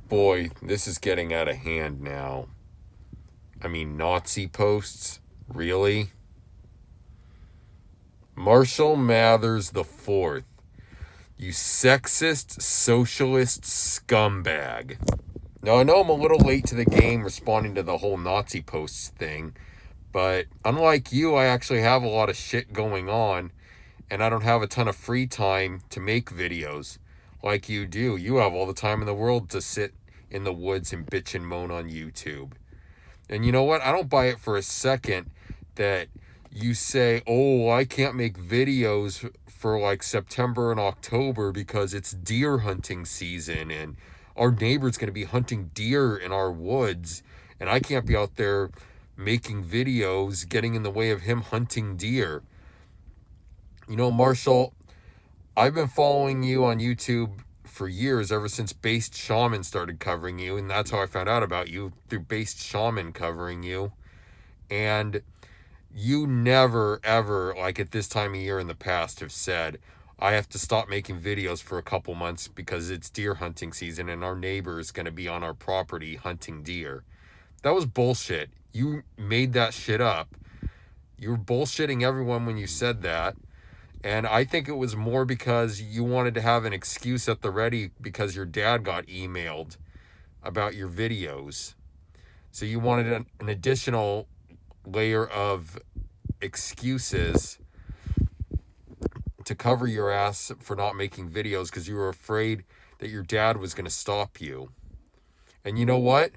Boy, this is getting out of hand now. I mean, Nazi posts? Really? Marshall Mathers the Fourth, you sexist socialist scumbag. Now, I know I'm a little late to the game responding to the whole Nazi posts thing, but unlike you, I actually have a lot of shit going on, and I don't have a ton of free time to make videos like you do. You have all the time in the world to sit in the woods and bitch and moan on YouTube. And you know what? I don't buy it for a second that you say, oh, I can't make videos for like September and October because it's deer hunting season and our neighbor's going to be hunting deer in our woods and I can't be out there making videos getting in the way of him hunting deer. You know, Marshall, I've been following you on YouTube for years, ever since Based Shaman started covering you, and that's how I found out about you, through Based Shaman covering you. And you never, ever, like at this time of year in the past, have said, I have to stop making videos for a couple months because it's deer hunting season and our neighbor is going to be on our property hunting deer. That was bullshit. You made that shit up. You were bullshitting everyone when you said that. And I think it was more because you wanted to have an excuse at the ready because your dad got emailed about your videos. So you wanted an additional layer of excuses to cover your ass for not making videos because you were afraid that your dad was going to stop you. And you know what?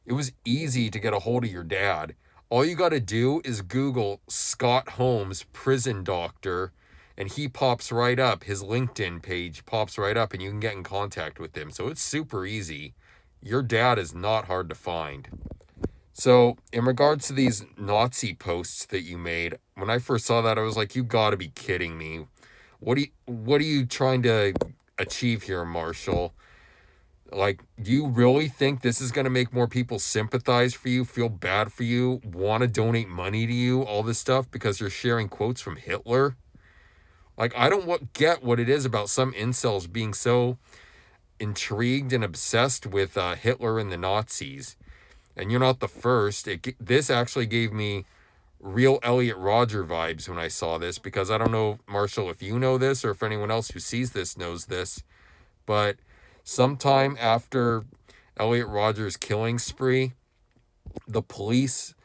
It was easy to get a hold of your dad. All you got to do is Google Scott Holmes, prison doctor, and he pops right up. His LinkedIn page pops right up and you can get in contact with him. So it's super easy. Your dad is not hard to find. So in regards to these Nazi posts that you made, when I first saw that, I was like, you gotta be kidding me. What are you trying to achieve here, Marshall? Like, do you really think this is going to make more people sympathize for you, feel bad for you, want to donate money to you, all this stuff because you're sharing quotes from Hitler? Like, I don't get what it is about some incels being so intrigued and obsessed with Hitler and the Nazis. And you're not the first. This actually gave me real Elliot Rodger vibes when I saw this, because I don't know, Marshall, if you know this or if anyone else who sees this knows this, but sometime after Elliot Rodger's killing spree, the police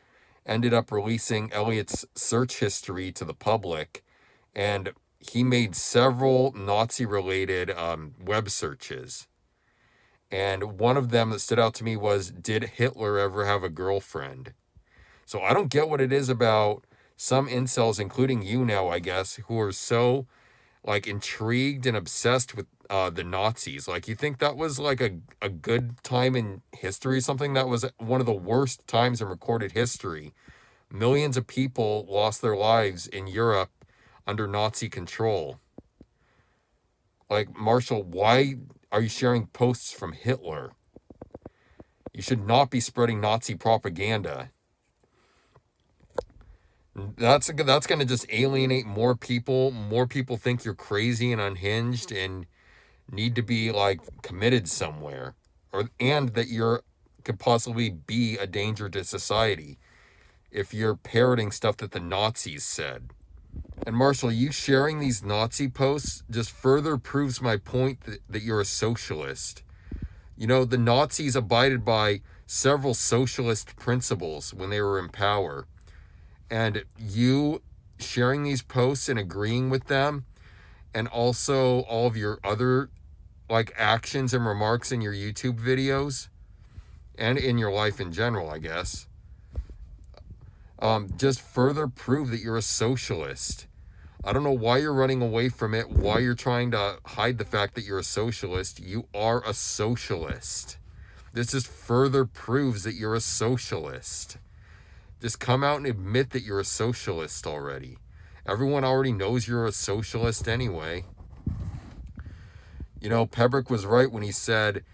ended up releasing Elliot's search history to the public, and he made several Nazi-related web searches. And one of them that stood out to me was, did Hitler ever have a girlfriend? So I don't get what it is about some incels, including you now, I guess, who are so like intrigued and obsessed with the Nazis. Like, you think that was like a good time in history, something that was one of the worst times in recorded history. Millions of people lost their lives in Europe under Nazi control. Like, Marshall, why are you sharing posts from Hitler? You should not be spreading Nazi propaganda. That's going to just alienate more people. More people think you're crazy and unhinged and need to be like committed somewhere, and that could possibly be a danger to society if you're parroting stuff that the Nazis said. And Marshall, you sharing these Nazi posts just further proves my point that you're a socialist. You know, the Nazis abided by several socialist principles when they were in power. And you sharing these posts and agreeing with them, and also all of your other like actions and remarks in your YouTube videos and in your life in general, I guess, just further prove that you're a socialist. I don't know why you're running away from it, why you're trying to hide the fact that you're a socialist. You are a socialist. This just further proves that you're a socialist. Just come out and admit that you're a socialist already. Everyone already knows you're a socialist anyway. You know, Pebrick was right when he said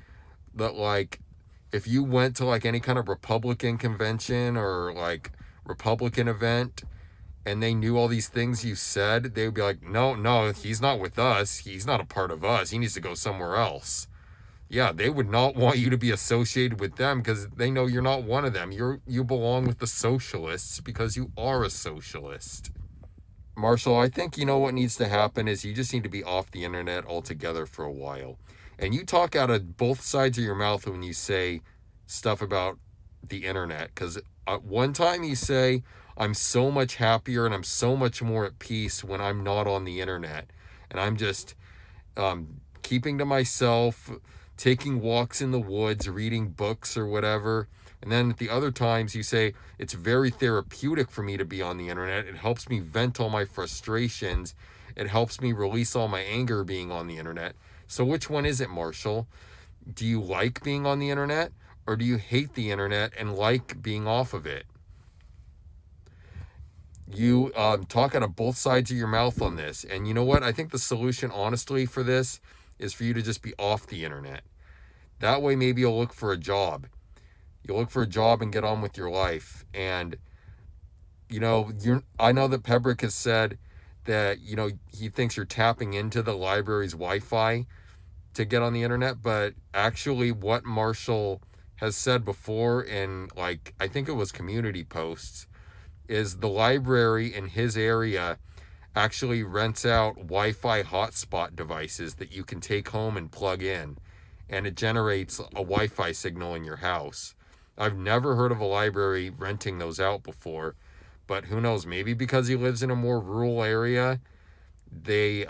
that, like, if you went to like any kind of Republican convention or like Republican event and they knew all these things you said, they would be like, no, he's not with us. He's not a part of us. He needs to go somewhere else. Yeah, they would not want you to be associated with them because they know you're not one of them. You belong with the socialists because you are a socialist. Marshall, I think you know what needs to happen is you just need to be off the internet altogether for a while. And you talk out of both sides of your mouth when you say stuff about the internet. Because one time you say, I'm so much happier and I'm so much more at peace when I'm not on the internet. And I'm just keeping to myself, taking walks in the woods, reading books or whatever. And then at the other times you say, it's very therapeutic for me to be on the internet. It helps me vent all my frustrations. It helps me release all my anger being on the internet. So which one is it, Marshall? Do you like being on the internet or do you hate the internet and like being off of it? You talk out of both sides of your mouth on this. And you know what? I think the solution, honestly, for this is for you to just be off the internet. That way, maybe you'll look for a job. You'll look for a job and get on with your life. And, I know that Pebrick has said that, he thinks you're tapping into the library's Wi-Fi to get on the internet. But actually, what Marshall has said before in, I think it was community posts, is the library in his area actually rents out Wi-Fi hotspot devices that you can take home and plug in, and it generates a Wi-Fi signal in your house. I've never heard of a library renting those out before, but who knows, maybe because he lives in a more rural area, they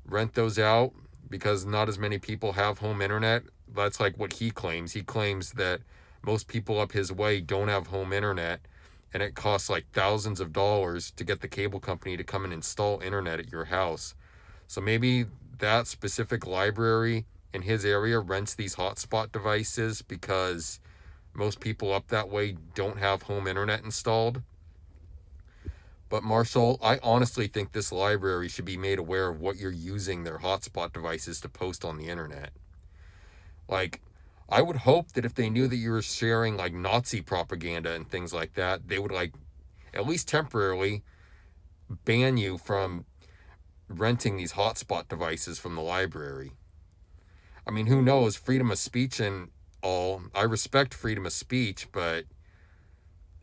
rent those out because not as many people have home internet. That's what he claims. He claims that most people up his way don't have home internet, and it costs thousands of dollars to get the cable company to come and install internet at your house. So maybe that specific library in his area rents these hotspot devices because most people up that way don't have home internet installed. But Marshall, I honestly think this library should be made aware of what you're using their hotspot devices to post on the internet. I would hope that if they knew that you were sharing Nazi propaganda and things like that, they would at least temporarily ban you from renting these hotspot devices from the library. I mean, who knows? Freedom of speech and all. I respect freedom of speech, but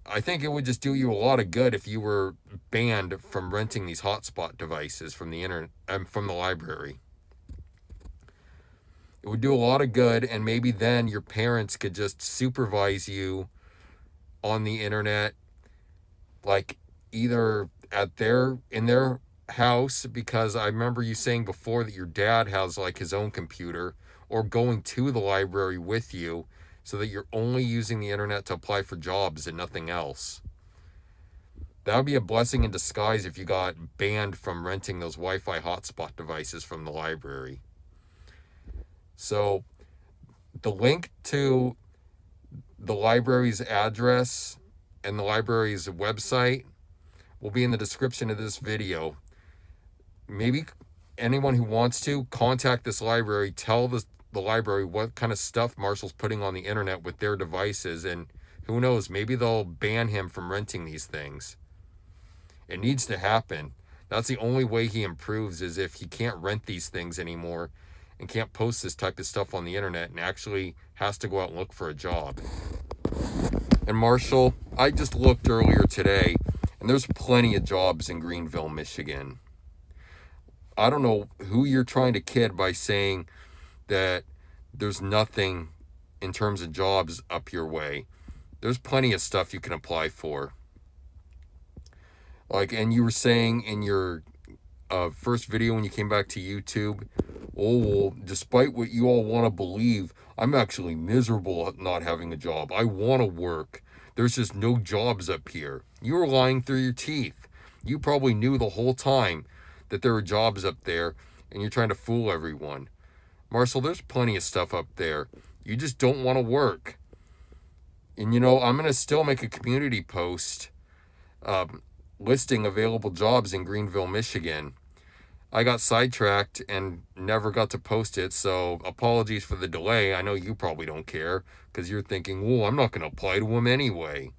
I think it would just do you a lot of good if you were banned from renting these hotspot devices from the internet, from the library. It would do a lot of good, and maybe then your parents could just supervise you on the internet, either in their house, because I remember you saying before that your dad has his own computer, or going to the library with you so that you're only using the internet to apply for jobs and nothing else. That would be a blessing in disguise if you got banned from renting those Wi-Fi hotspot devices from the library. So the link to the library's address and the library's website will be in the description of this video. Maybe anyone who wants to contact this library, tell the library what kind of stuff Marshall's putting on the internet with their devices, and who knows, maybe they'll ban him from renting these things. It needs to happen. That's the only way he improves, is if he can't rent these things anymore and can't post this type of stuff on the internet and actually has to go out and look for a job. And Marshall, I just looked earlier today, and there's plenty of jobs in Greenville, Michigan. I don't know who you're trying to kid by saying that there's nothing in terms of jobs up your way. There's plenty of stuff you can apply for. And you were saying in your first video when you came back to YouTube, well, despite what you all want to believe, I'm actually miserable at not having a job. I want to work. There's just no jobs up here. You were lying through your teeth. You probably knew the whole time that there were jobs up there, and you're trying to fool everyone. Marshall, there's plenty of stuff up there. You just don't want to work. And I'm going to still make a community post listing available jobs in Greenville, Michigan. I got sidetracked and never got to post it, so apologies for the delay. I know you probably don't care because you're thinking, well, I'm not going to apply to them anyway.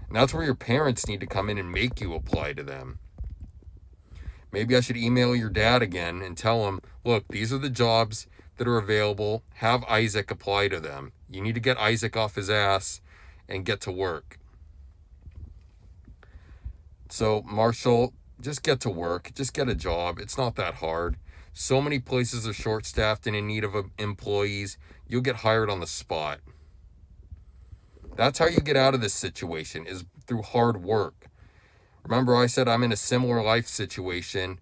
And that's where your parents need to come in and make you apply to them. Maybe I should email your dad again and tell him, look, these are the jobs that are available. Have Isaac apply to them. You need to get Isaac off his ass and get to work. So, Marshall, just get to work. Just get a job. It's not that hard. So many places are short-staffed and in need of employees. You'll get hired on the spot. That's how you get out of this situation, is through hard work. Remember, I said I'm in a similar life situation,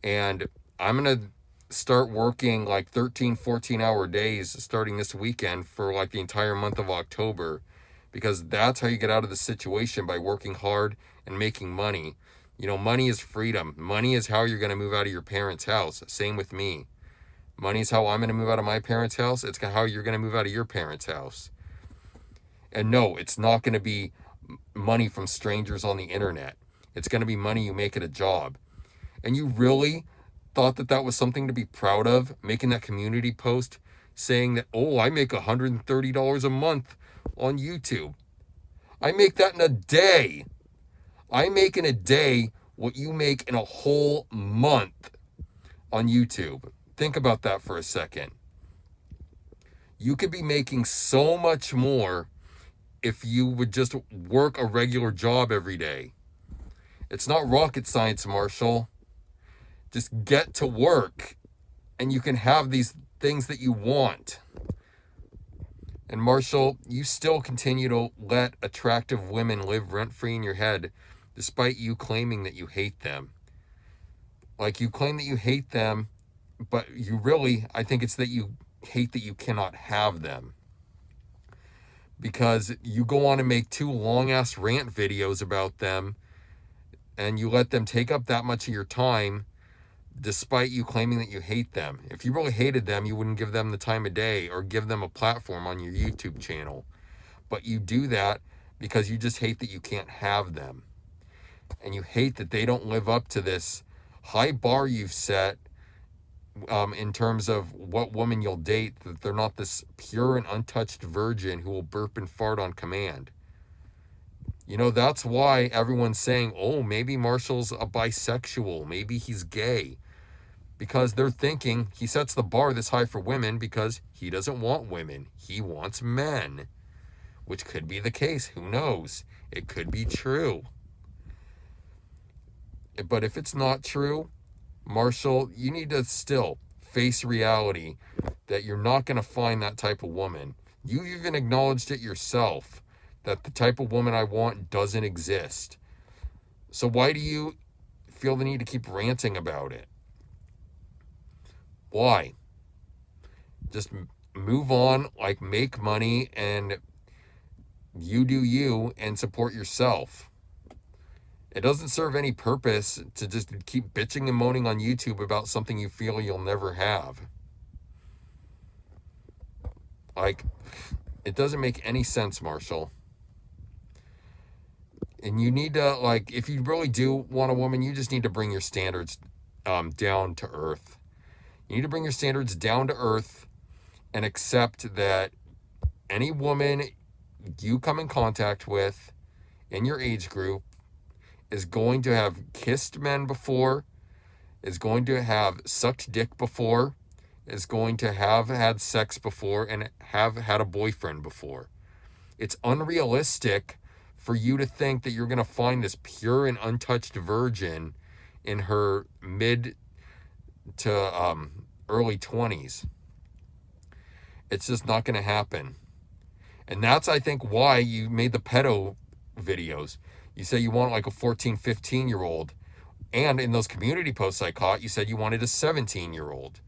and I'm going to start working like 13, 14-hour days starting this weekend for like the entire month of October, because that's how you get out of the situation, by working hard and making money. You know, money is freedom. Money is how you're going to move out of your parents' house. Same with me. Money is how I'm going to move out of my parents' house. It's how you're going to move out of your parents' house. And no, it's not going to be money from strangers on the internet. It's going to be money you make at a job. And you really thought that that was something to be proud of, making that community post saying that, oh, I make $130 a month on YouTube. I make that in a day. I make in a day what you make in a whole month on YouTube. Think about that for a second. You could be making so much more if you would just work a regular job every day. It's not rocket science, Marshall. Just get to work and you can have these things that you want. And Marshall, you still continue to let attractive women live rent-free in your head, despite you claiming that you hate them. Like, you claim that you hate them, but you really, I think it's that you hate that you cannot have them. Because you go on and make 2 long-ass rant videos about them, and you let them take up that much of your time, despite you claiming that you hate them. If you really hated them, you wouldn't give them the time of day or give them a platform on your YouTube channel. But you do that because you just hate that you can't have them. And you hate that they don't live up to this high bar you've set in terms of what woman you'll date, that they're not this pure and untouched virgin who will burp and fart on command. You know, that's why everyone's saying, oh, maybe Marshall's a bisexual, maybe he's gay. Because they're thinking he sets the bar this high for women because he doesn't want women. He wants men. Which could be the case. Who knows? It could be true. But if it's not true, Marshall, you need to still face reality that you're not going to find that type of woman. You've even acknowledged it yourself, that the type of woman I want doesn't exist. So why do you feel the need to keep ranting about it? Why? Just move on, like, make money, and you do you, and support yourself. It doesn't serve any purpose to just keep bitching and moaning on YouTube about something you feel you'll never have. Like, it doesn't make any sense, Marshall. And you need to, like, if you really do want a woman, you just need to bring your standards down to earth. You need to bring your standards down to earth and accept that any woman you come in contact with in your age group is going to have kissed men before, is going to have sucked dick before, is going to have had sex before, and have had a boyfriend before. It's unrealistic for you to think that you're going to find this pure and untouched virgin in her mid to early 20s. It's just not going to happen. And that's, I think, why you made the pedo videos. You say you want like a 14, 15-year-old. And in those community posts I caught, you said you wanted a 17-year-old.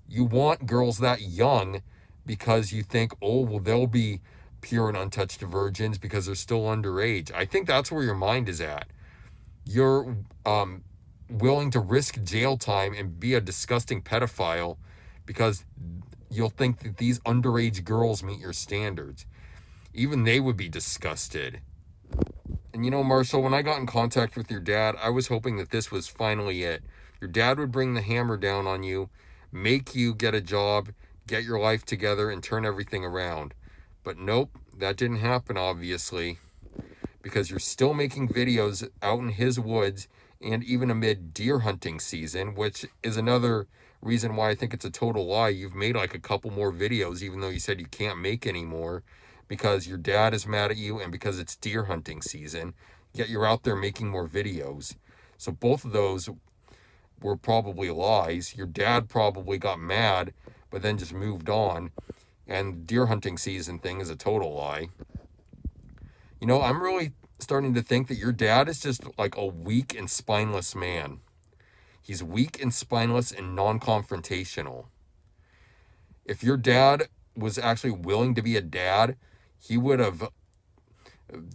You want girls that young because you think, oh, well, they'll be pure and untouched virgins because they're still underage. I think that's where your mind is at. You're willing to risk jail time and be a disgusting pedophile because you'll think that these underage girls meet your standards. Even they would be disgusted. And you know, Marshall, when I got in contact with your dad, I was hoping that this was finally it. Your dad would bring the hammer down on you, make you get a job, get your life together, and turn everything around. But nope, that didn't happen, obviously, because you're still making videos out in his woods and even amid deer hunting season, which is another reason why I think it's a total lie. You've made like a couple more videos, even though you said you can't make any more, because your dad is mad at you and because it's deer hunting season, yet you're out there making more videos. So both of those were probably lies. Your dad probably got mad, but then just moved on. And deer hunting season thing is a total lie. You know, I'm really starting to think that your dad is just like a weak and spineless man. He's weak and spineless and non-confrontational. If your dad was actually willing to be a dad, he would have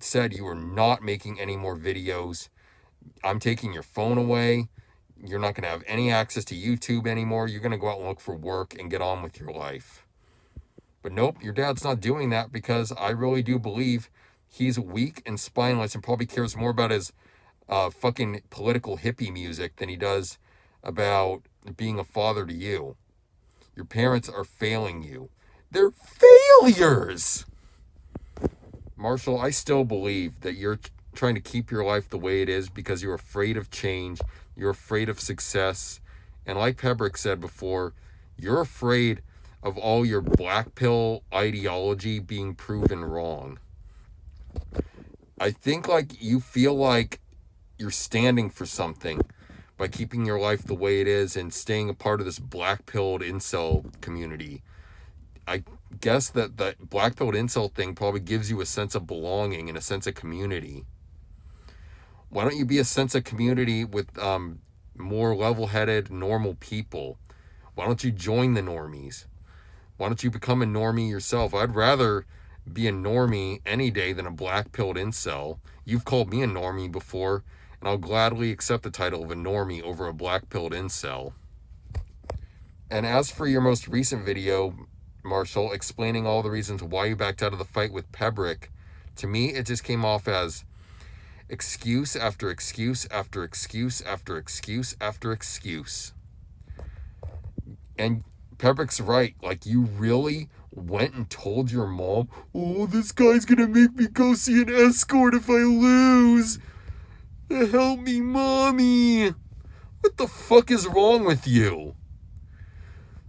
said, you are not making any more videos. I'm taking your phone away. You're not going to have any access to YouTube anymore. You're going to go out and look for work and get on with your life. But nope, your dad's not doing that, because I really do believe he's weak and spineless and probably cares more about his fucking political hippie music than he does about being a father to you. Your parents are failing you. They're failures! Marshall, I still believe that you're trying to keep your life the way it is because you're afraid of change, you're afraid of success, and like Pebrick said before, you're afraid of all your black pill ideology being proven wrong. I think like you feel like you're standing for something by keeping your life the way it is and staying a part of this black-pilled incel community. I guess that the black-pilled incel thing probably gives you a sense of belonging and a sense of community. Why don't you be a sense of community with more level-headed, normal people? Why don't you join the normies? Why don't you become a normie yourself? I'd rather be a normie any day than a black-pilled incel. You've called me a normie before, and I'll gladly accept the title of a normie over a black-pilled incel. And as for your most recent video, Marshall, explaining all the reasons why you backed out of the fight with Pebrick, to me it just came off as excuse after excuse after excuse after excuse after excuse. And Pebrick's right, like you really went and told your mom, oh, this guy's gonna make me go see an escort if I lose. Help me, mommy. What the fuck is wrong with you?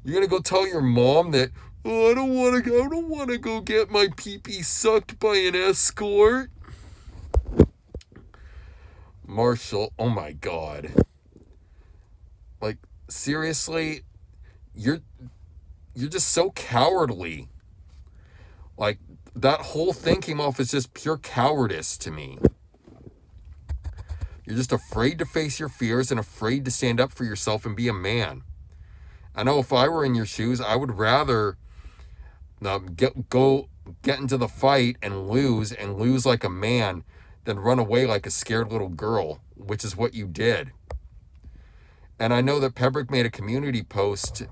You're gonna go tell your mom that, oh, I don't wanna go get my pee-pee sucked by an escort? Marshall, oh my God. Like, seriously, you're just so cowardly. Like, that whole thing came off as just pure cowardice to me. You're just afraid to face your fears and afraid to stand up for yourself and be a man. I know if I were in your shoes, I would rather get into the fight and lose like a man than run away like a scared little girl, which is what you did. And I know that Pebrick made a community post,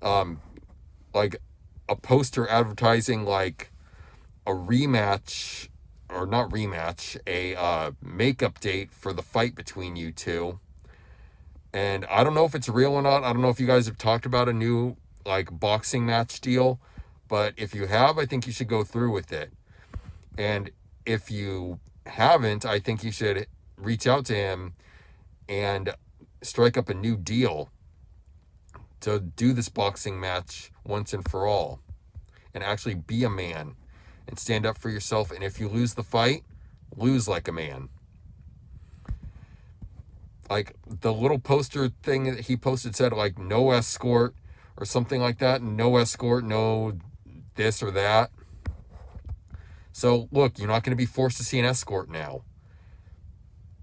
like a poster advertising like a rematch, or not rematch, a makeup date for the fight between you two. And I don't know if it's real or not. I don't know if you guys have talked about a new like boxing match deal, but if you have, I think you should go through with it. And if you haven't, I think you should reach out to him and strike up a new deal to do this boxing match once and for all and actually be a man and stand up for yourself. And if you lose the fight, lose like a man. Like the little poster thing that he posted said like no escort or something like that. No escort, no this or that. So look, you're not going to be forced to see an escort now.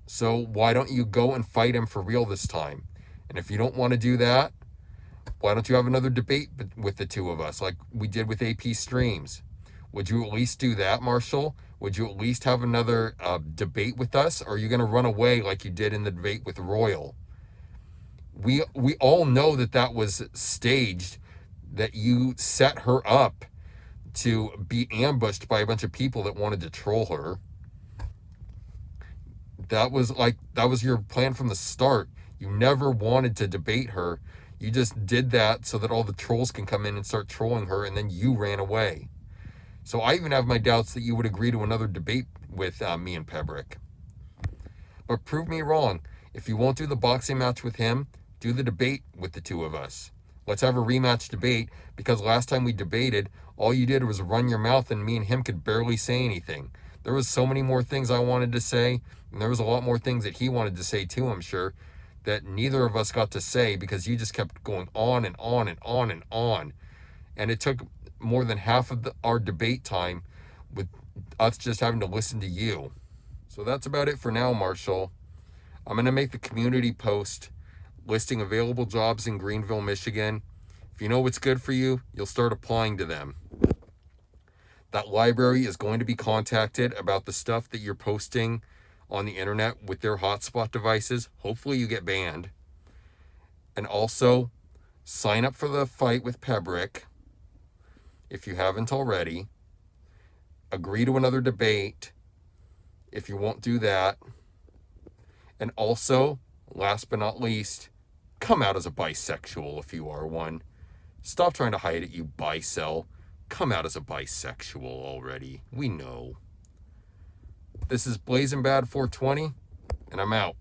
So why don't you go and fight him for real this time? And if you don't want to do that, why don't you have another debate with the two of us like we did with AP Streams? Would you at least do that, Marshall? Would you at least have another debate with us? Or are you going to run away like you did in the debate with Royal? We all know that was staged, that you set her up to be ambushed by a bunch of people that wanted to troll her. That was your plan from the start. You never wanted to debate her. You just did that so that all the trolls can come in and start trolling her, and then you ran away. So I even have my doubts that you would agree to another debate with me and Pebrick. But prove me wrong. If you won't do the boxing match with him, Do the debate with the two of us. Let's have a rematch debate, because last time we debated, all you did was run your mouth and me and him could barely say anything. There was so many more things I wanted to say, and there was a lot more things that he wanted to say too, I'm sure, that neither of us got to say because you just kept going on and on and on and on. And it took more than half of our debate time with us just having to listen to you. So that's about it for now, Marshall. I'm going to make the community post listing available jobs in Greenville, Michigan. If you know what's good for you, you'll start applying to them. That library is going to be contacted about the stuff that you're posting on the internet with their hotspot devices. Hopefully you get banned. And also, sign up for the fight with Pebrick if you haven't already. Agree to another debate if you won't do that. And also, last but not least, come out as a bisexual if you are one. Stop trying to hide it, you bicel. Come out as a bisexual already. We know. This is Blazing Bad 420, and I'm out.